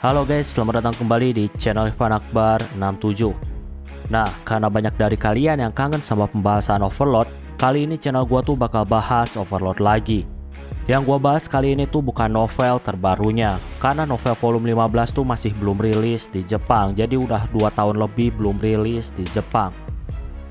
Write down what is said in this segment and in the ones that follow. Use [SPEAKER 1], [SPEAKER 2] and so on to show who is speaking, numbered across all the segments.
[SPEAKER 1] Halo guys, selamat datang kembali di channel Irfan Akbar 67. Nah, karena banyak dari kalian yang kangen sama pembahasan Overlord, kali ini channel gua tuh bakal bahas Overlord lagi. Yang gua bahas kali ini tuh bukan novel terbarunya, karena novel volume 15 tuh masih belum rilis di Jepang, jadi udah 2 tahun lebih belum rilis di Jepang.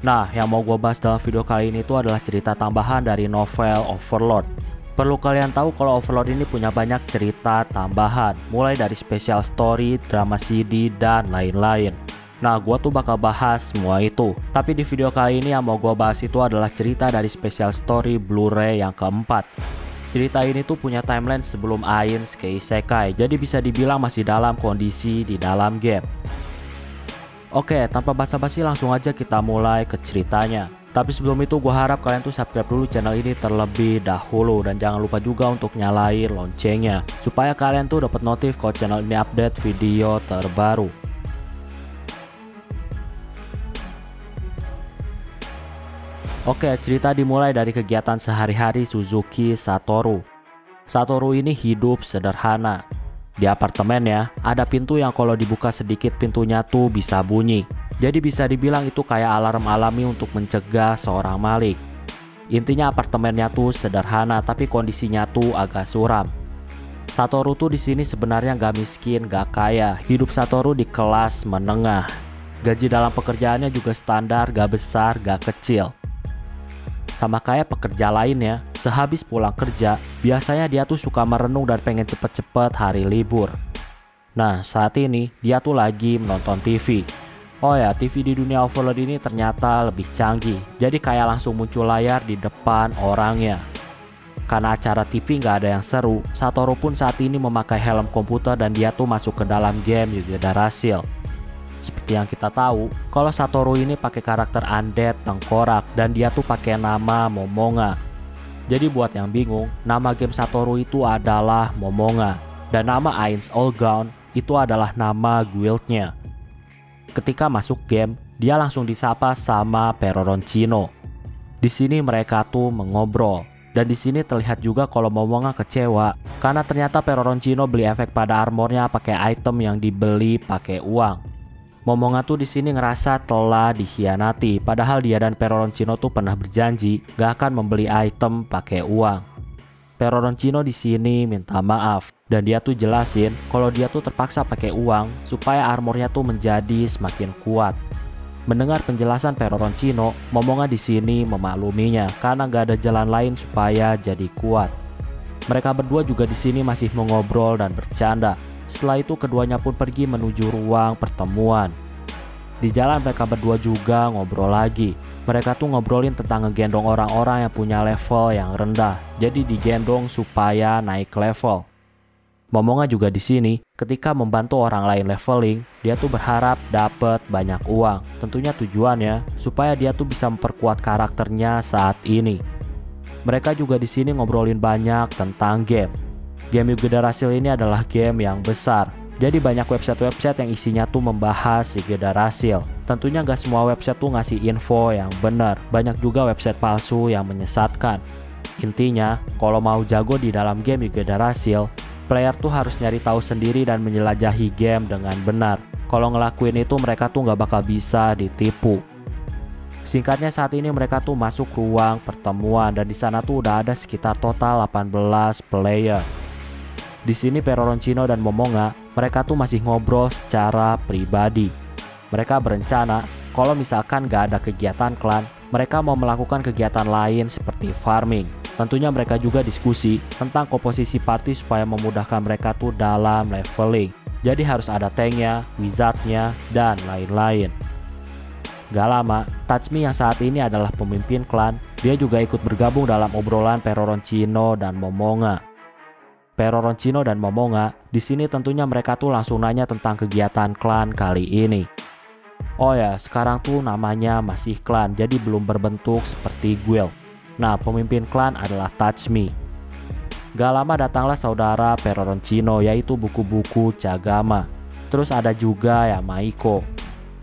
[SPEAKER 1] Nah, yang mau gua bahas dalam video kali ini tuh adalah cerita tambahan dari novel Overlord. Perlu kalian tahu kalau Overlord ini punya banyak cerita tambahan, mulai dari special story, drama CD, dan lain-lain. Nah, gua tuh bakal bahas semua itu. Tapi di video kali ini yang mau gua bahas itu adalah cerita dari special story Blu-ray yang keempat. Cerita ini tuh punya timeline sebelum Ainz ke Isekai, jadi bisa dibilang masih dalam kondisi di dalam game. Oke, tanpa basa-basi langsung aja kita mulai ke ceritanya. Tapi sebelum itu gue harap kalian tuh subscribe dulu channel ini terlebih dahulu. Dan jangan lupa juga untuk nyalain loncengnya, supaya kalian tuh dapat notif kalau channel ini update video terbaru. Oke, cerita dimulai dari kegiatan sehari-hari Suzuki Satoru. Satoru ini hidup sederhana. Di apartemennya ada pintu yang kalau dibuka sedikit pintunya tuh bisa bunyi. Jadi bisa dibilang itu kayak alarm alami untuk mencegah seorang maling. Intinya apartemennya tuh sederhana tapi kondisinya tuh agak suram. Satoru tuh di sini sebenarnya gak miskin, gak kaya. Hidup Satoru di kelas menengah. Gaji dalam pekerjaannya juga standar, gak besar, gak kecil. Sama kayak pekerja lainnya, sehabis pulang kerja, biasanya dia tuh suka merenung dan pengen cepet-cepet hari libur. Nah, saat ini dia tuh lagi menonton TV. Oh ya, TV di dunia Overlord ini ternyata lebih canggih. Jadi kayak langsung muncul layar di depan orangnya. Karena acara TV nggak ada yang seru, Satoru pun saat ini memakai helm komputer dan dia tuh masuk ke dalam game Yugeda Rasil. Seperti yang kita tahu, kalau Satoru ini pakai karakter undead tengkorak dan dia tuh pakai nama Momonga. Jadi buat yang bingung, nama game Satoru itu adalah Momonga dan nama Ainz All Gone itu adalah nama guildnya. Ketika masuk game, dia langsung disapa sama Peroroncino. Di sini mereka tuh mengobrol. Dan di sini terlihat juga kalau Momonga kecewa karena ternyata Peroroncino beli efek pada armornya pakai item yang dibeli pakai uang. Momonga tuh di sini ngerasa telah dikhianati, padahal dia dan Peroroncino tuh pernah berjanji gak akan membeli item pakai uang. Peroroncino di sini minta maaf dan dia tuh jelasin kalau dia tuh terpaksa pakai uang supaya armornya tuh menjadi semakin kuat. Mendengar penjelasan Peroroncino, Momonga di sini memakluminya karena gak ada jalan lain supaya jadi kuat. Mereka berdua juga di sini masih mengobrol dan bercanda. Setelah itu keduanya pun pergi menuju ruang pertemuan. Di jalan mereka berdua juga ngobrol lagi. Mereka tuh ngobrolin tentang ngegendong orang-orang yang punya level yang rendah. Jadi digendong supaya naik level. Momonga juga di sini ketika membantu orang lain leveling, dia tuh berharap dapat banyak uang. Tentunya tujuannya supaya dia tuh bisa memperkuat karakternya saat ini. Mereka juga di sini ngobrolin banyak tentang game. Game Yugeda Rasil ini adalah game yang besar. Jadi banyak website-website yang isinya tuh membahas Yugeda Rasil. Tentunya gak semua website tuh ngasih info yang benar. Banyak juga website palsu yang menyesatkan. Intinya, kalau mau jago di dalam game Yugeda Rasil, player tuh harus nyari tahu sendiri dan menjelajahi game dengan benar. Kalau ngelakuin itu mereka tuh gak bakal bisa ditipu. Singkatnya saat ini mereka tuh masuk ruang pertemuan dan di sana tuh udah ada sekitar total 18 player. Di sini Peroroncino dan Momonga, mereka tuh masih ngobrol secara pribadi. Mereka berencana kalau misalkan gak ada kegiatan klan, mereka mau melakukan kegiatan lain seperti farming. Tentunya mereka juga diskusi tentang komposisi party supaya memudahkan mereka tuh dalam leveling. Jadi harus ada tanknya, wizardnya, dan lain-lain. Gak lama, Tatsumi yang saat ini adalah pemimpin klan, dia juga ikut bergabung dalam obrolan Peroroncino dan Momonga. Peroroncino dan Momonga, di sini tentunya mereka tuh langsung nanya tentang kegiatan klan kali ini. Oh ya, sekarang tuh namanya masih klan, jadi belum berbentuk seperti guild. Nah, pemimpin klan adalah Tatsumi. Gak lama datanglah saudara Peroroncino, yaitu buku-buku Cagama. Terus ada juga ya Maiko.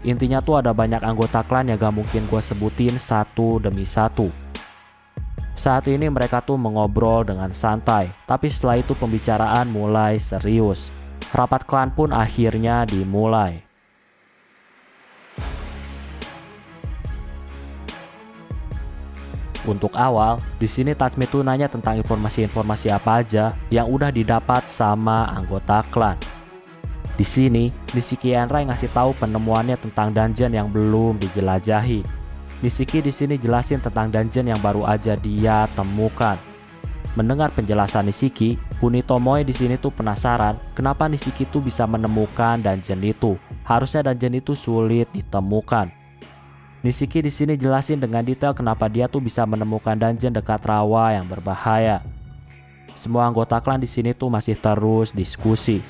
[SPEAKER 1] Intinya tuh ada banyak anggota klan yang gak mungkin gue sebutin satu demi satu. Saat ini mereka tuh mengobrol dengan santai, tapi setelah itu pembicaraan mulai serius. Rapat klan pun akhirnya dimulai. Untuk awal, di sini Tatsumi tuh nanya tentang informasi-informasi apa aja yang udah didapat sama anggota klan. Di sini, Nishiki Enrai ngasih tahu penemuannya tentang dungeon yang belum dijelajahi. Nishiki di sini jelasin tentang dungeon yang baru aja dia temukan. Mendengar penjelasan Nishiki, Kunitomoe di sini tuh penasaran kenapa Nishiki tuh bisa menemukan dungeon itu. Harusnya dungeon itu sulit ditemukan. Nishiki di sini jelasin dengan detail kenapa dia tuh bisa menemukan dungeon dekat rawa yang berbahaya. Semua anggota klan di sini tuh masih terus diskusi.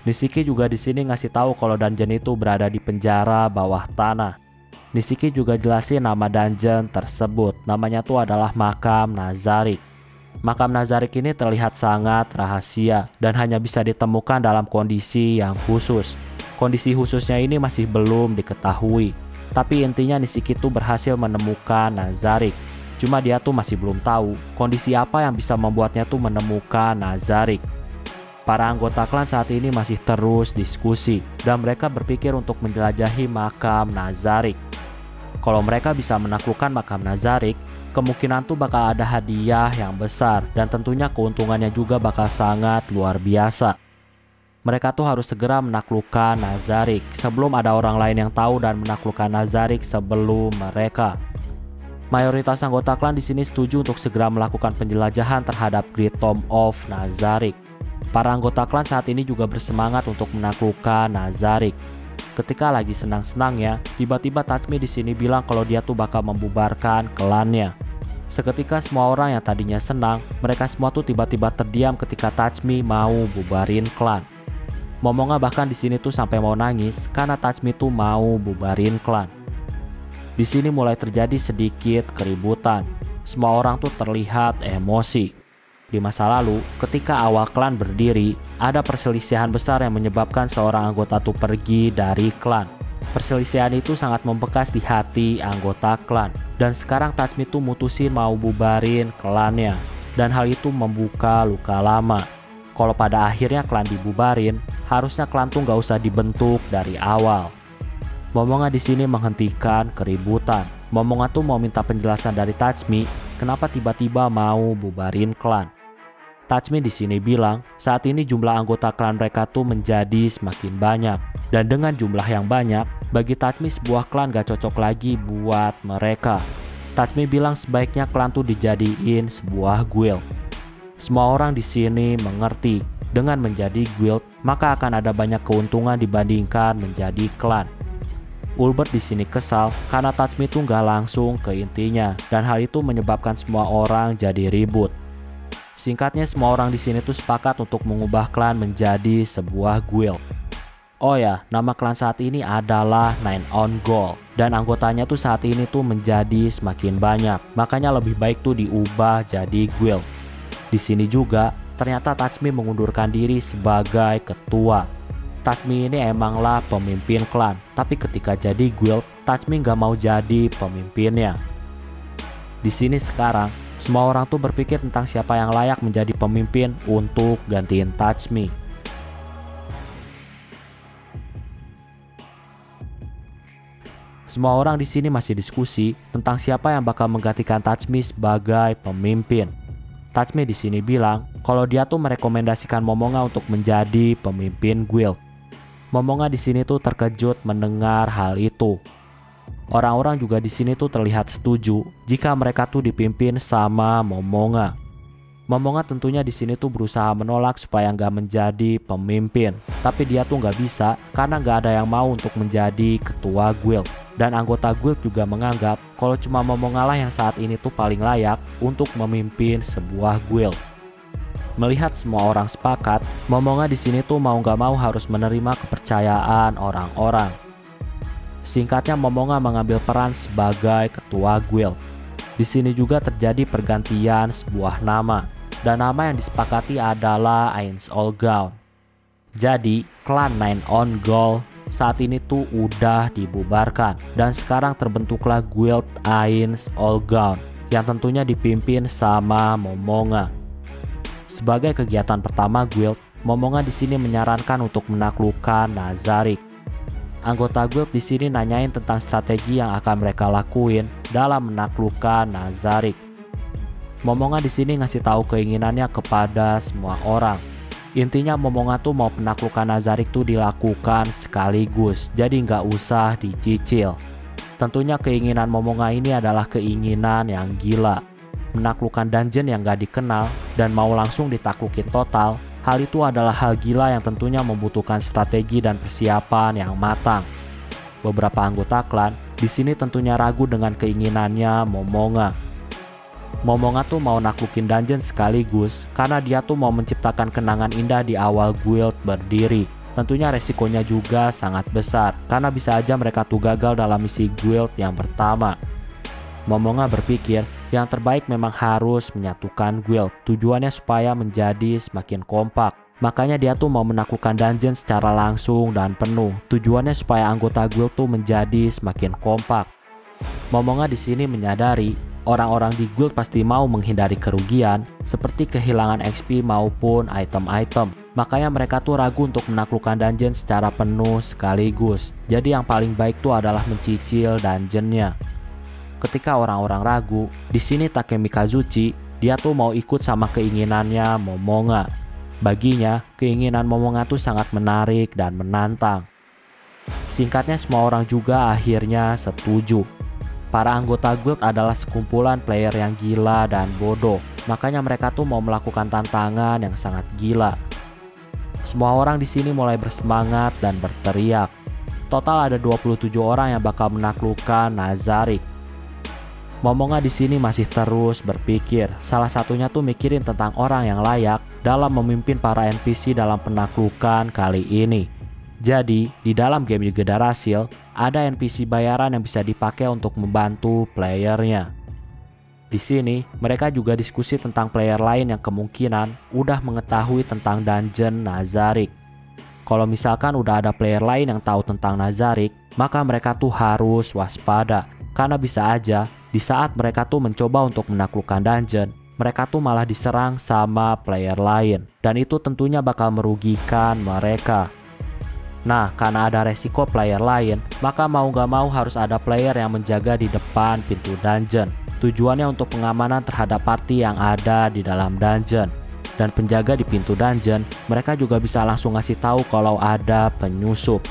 [SPEAKER 1] Nishiki juga di sini ngasih tahu kalau dungeon itu berada di penjara bawah tanah. Nishiki juga jelasin nama dungeon tersebut. Namanya tuh adalah Makam Nazarik. Makam Nazarik ini terlihat sangat rahasia dan hanya bisa ditemukan dalam kondisi yang khusus. Kondisi khususnya ini masih belum diketahui. Tapi intinya Nishiki tuh berhasil menemukan Nazarik. Cuma dia tuh masih belum tahu kondisi apa yang bisa membuatnya tuh menemukan Nazarik. Para anggota klan saat ini masih terus diskusi dan mereka berpikir untuk menjelajahi makam Nazarik. Kalau mereka bisa menaklukkan makam Nazarik, kemungkinan tuh bakal ada hadiah yang besar dan tentunya keuntungannya juga bakal sangat luar biasa. Mereka tuh harus segera menaklukkan Nazarik sebelum ada orang lain yang tahu dan menaklukkan Nazarik sebelum mereka. Mayoritas anggota klan di sini setuju untuk segera melakukan penjelajahan terhadap Great Tomb of Nazarik. Para anggota klan saat ini juga bersemangat untuk menaklukkan Nazarik. Ketika lagi senang-senangnya, tiba-tiba Tatsumi di sini bilang kalau dia tuh bakal membubarkan klannya. Seketika semua orang yang tadinya senang, mereka semua tuh tiba-tiba terdiam ketika Tatsumi mau bubarin klan. Momonga bahkan di sini tuh sampai mau nangis karena Tatsumi tuh mau bubarin klan. Di sini mulai terjadi sedikit keributan. Semua orang tuh terlihat emosi. Di masa lalu, ketika awal klan berdiri, ada perselisihan besar yang menyebabkan seorang anggota tuh pergi dari klan. Perselisihan itu sangat membekas di hati anggota klan. Dan sekarang Tatsumi tuh mutusin mau bubarin klannya. Dan hal itu membuka luka lama. Kalau pada akhirnya klan dibubarin, harusnya klan tuh nggak usah dibentuk dari awal. Momonga di sini menghentikan keributan. Momonga tuh mau minta penjelasan dari Tatsumi, kenapa tiba-tiba mau bubarin klan. Tatsumi di sini bilang, saat ini jumlah anggota klan mereka tuh menjadi semakin banyak. Dan dengan jumlah yang banyak, bagi Tatsumi sebuah klan gak cocok lagi buat mereka. Tatsumi bilang sebaiknya klan tuh dijadiin sebuah guild. Semua orang di sini mengerti, dengan menjadi guild, maka akan ada banyak keuntungan dibandingkan menjadi klan. Ulbert di sini kesal karena Tatsumi tuh nggak langsung ke intinya, dan hal itu menyebabkan semua orang jadi ribut. Singkatnya, semua orang di sini tuh sepakat untuk mengubah klan menjadi sebuah guild. Oh ya, nama klan saat ini adalah Nine on Gold, dan anggotanya tuh saat ini tuh menjadi semakin banyak, makanya lebih baik tuh diubah jadi guild. Di sini juga, ternyata Tatsumi mengundurkan diri sebagai ketua. Tatsumi ini emanglah pemimpin klan, tapi ketika jadi guild, Tatsumi nggak mau jadi pemimpinnya. Di sini sekarang, semua orang tuh berpikir tentang siapa yang layak menjadi pemimpin untuk gantiin Tatsumi. Semua orang di sini masih diskusi tentang siapa yang bakal menggantikan Tatsumi sebagai pemimpin. Tatsumi di sini bilang kalau dia tuh merekomendasikan Momonga untuk menjadi pemimpin guild. Momonga di sini tuh terkejut mendengar hal itu. Orang-orang juga di sini tuh terlihat setuju jika mereka tuh dipimpin sama Momonga. Momonga tentunya di sini tuh berusaha menolak supaya nggak menjadi pemimpin, tapi dia tuh nggak bisa karena nggak ada yang mau untuk menjadi ketua guild. Dan anggota guild juga menganggap kalau cuma Momonga lah yang saat ini tuh paling layak untuk memimpin sebuah guild. Melihat semua orang sepakat, Momonga di sini tuh mau nggak mau harus menerima kepercayaan orang-orang. Singkatnya, Momonga mengambil peran sebagai ketua guild. Di sini juga terjadi pergantian sebuah nama, dan nama yang disepakati adalah Ainz Olgaun. Jadi, klan Nine on Gold saat ini tuh udah dibubarkan, dan sekarang terbentuklah guild Ainz Olgaun yang tentunya dipimpin sama Momonga. Sebagai kegiatan pertama guild, Momonga di sini menyarankan untuk menaklukkan Nazarick. Anggota guild di sini nanyain tentang strategi yang akan mereka lakuin dalam menaklukkan Nazarick. Momonga di sini ngasih tahu keinginannya kepada semua orang. Intinya Momonga tuh mau penaklukan Nazarick tuh dilakukan sekaligus, jadi nggak usah dicicil. Tentunya keinginan Momonga ini adalah keinginan yang gila. Menaklukkan dungeon yang gak dikenal dan mau langsung ditaklukin total. Hal itu adalah hal gila yang tentunya membutuhkan strategi dan persiapan yang matang. Beberapa anggota klan di sini tentunya ragu dengan keinginannya Momonga. Momonga tuh mau naklukin dungeon sekaligus karena dia tuh mau menciptakan kenangan indah di awal guild berdiri. Tentunya resikonya juga sangat besar karena bisa aja mereka tuh gagal dalam misi guild yang pertama. Momonga berpikir yang terbaik memang harus menyatukan guild. Tujuannya supaya menjadi semakin kompak. Makanya dia tuh mau menaklukkan dungeon secara langsung dan penuh. Tujuannya supaya anggota guild tuh menjadi semakin kompak. Momonga di sini menyadari orang-orang di guild pasti mau menghindari kerugian seperti kehilangan XP maupun item-item. Makanya mereka tuh ragu untuk menaklukkan dungeon secara penuh sekaligus. Jadi yang paling baik tuh adalah mencicil dungeonnya. Ketika orang-orang ragu, di sini Takemi Kazuchi, dia tuh mau ikut sama keinginannya Momonga. Baginya, keinginan Momonga tuh sangat menarik dan menantang. Singkatnya semua orang juga akhirnya setuju. Para anggota guild adalah sekumpulan player yang gila dan bodoh. Makanya mereka tuh mau melakukan tantangan yang sangat gila. Semua orang di sini mulai bersemangat dan berteriak. Total ada 27 orang yang bakal menaklukkan Nazarick. Momonga di sini masih terus berpikir. Salah satunya tuh mikirin tentang orang yang layak dalam memimpin para NPC dalam penaklukan kali ini. Jadi, di dalam game Yuga Darasil, ada NPC bayaran yang bisa dipakai untuk membantu playernya. Di sini, mereka juga diskusi tentang player lain yang kemungkinan udah mengetahui tentang dungeon Nazarick. Kalau misalkan udah ada player lain yang tahu tentang Nazarick, maka mereka tuh harus waspada. Karena bisa aja di saat mereka tuh mencoba untuk menaklukkan dungeon, mereka tuh malah diserang sama player lain. Dan itu tentunya bakal merugikan mereka. Nah, karena ada resiko player lain, maka mau gak mau harus ada player yang menjaga di depan pintu dungeon. Tujuannya untuk pengamanan terhadap party yang ada di dalam dungeon. Dan penjaga di pintu dungeon, mereka juga bisa langsung ngasih tahu kalau ada penyusup.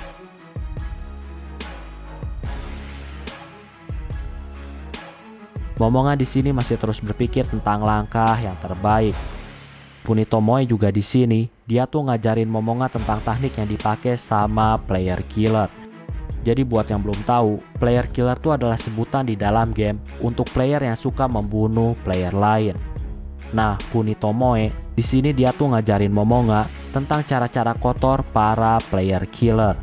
[SPEAKER 1] Momonga di sini masih terus berpikir tentang langkah yang terbaik. Punitomoe juga di sini, dia tuh ngajarin Momonga tentang teknik yang dipakai sama player killer. Jadi buat yang belum tahu, player killer tuh adalah sebutan di dalam game untuk player yang suka membunuh player lain. Nah, Punitomoe di sini dia tuh ngajarin Momonga tentang cara-cara kotor para player killer.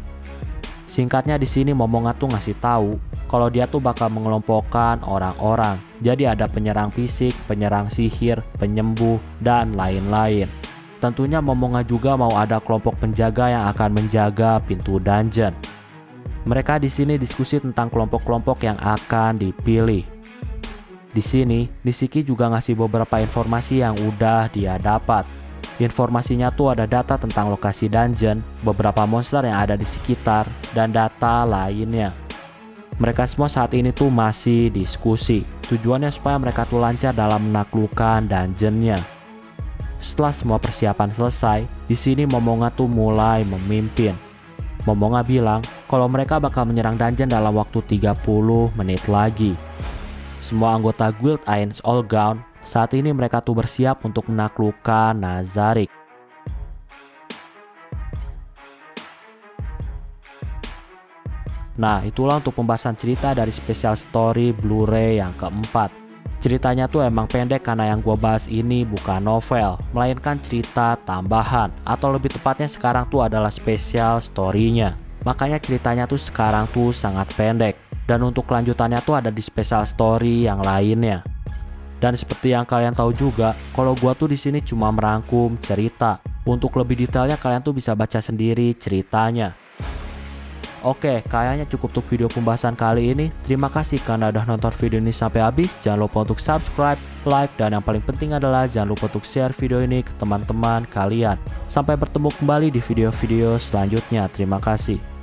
[SPEAKER 1] Singkatnya di sini Momonga tuh ngasih tahu kalau dia tuh bakal mengelompokkan orang-orang. Jadi ada penyerang fisik, penyerang sihir, penyembuh, dan lain-lain. Tentunya Momonga juga mau ada kelompok penjaga yang akan menjaga pintu dungeon. Mereka di sini diskusi tentang kelompok-kelompok yang akan dipilih. Di sini, Nishiki juga ngasih beberapa informasi yang udah dia dapat. Informasinya tuh ada data tentang lokasi dungeon, beberapa monster yang ada di sekitar, dan data lainnya. Mereka semua saat ini tuh masih diskusi. Tujuannya supaya mereka tuh lancar dalam menaklukkan dungeonnya. Setelah semua persiapan selesai, di sini Momonga tuh mulai memimpin. Momonga bilang kalau mereka bakal menyerang dungeon dalam waktu 30 menit lagi. Semua anggota guild Ainz Allgown saat ini mereka tuh bersiap untuk menaklukkan Nazarick. Nah, itulah untuk pembahasan cerita dari special story Blu-ray yang keempat. Ceritanya tuh emang pendek karena yang gue bahas ini bukan novel, melainkan cerita tambahan, atau lebih tepatnya sekarang tuh adalah special story-nya. Makanya ceritanya tuh sekarang tuh sangat pendek, dan untuk kelanjutannya tuh ada di special story yang lainnya. Dan seperti yang kalian tahu juga, kalau gua tuh di sini cuma merangkum cerita. Untuk lebih detailnya kalian tuh bisa baca sendiri ceritanya. Oke, kayaknya cukup untuk video pembahasan kali ini. Terima kasih karena udah nonton video ini sampai habis. Jangan lupa untuk subscribe, like, dan yang paling penting adalah jangan lupa untuk share video ini ke teman-teman kalian. Sampai bertemu kembali di video-video selanjutnya. Terima kasih.